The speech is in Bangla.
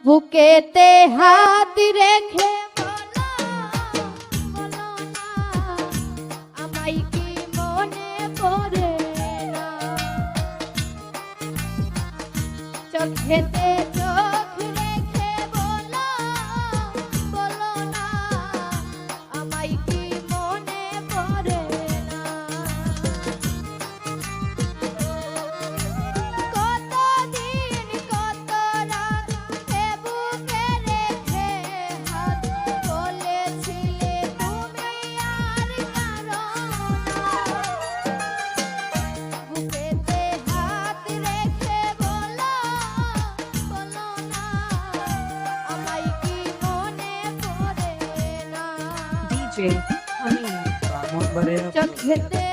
বুকেতে হাত রেখে বলো, বলো না, আমায় কি মনে পড়ে না? চোখেতে চোখ রেখে বলো, বলো না, আমায় কি মনে পড়ে না? কতদিন কত রাত এ বুকে রেখে হাত বলেছিলে তুমি আর কারো না। বুকেতে হাত রেখে বলো, বলো না, আমায় কি মনে পড়ে না? DJ Honey. চোখেতে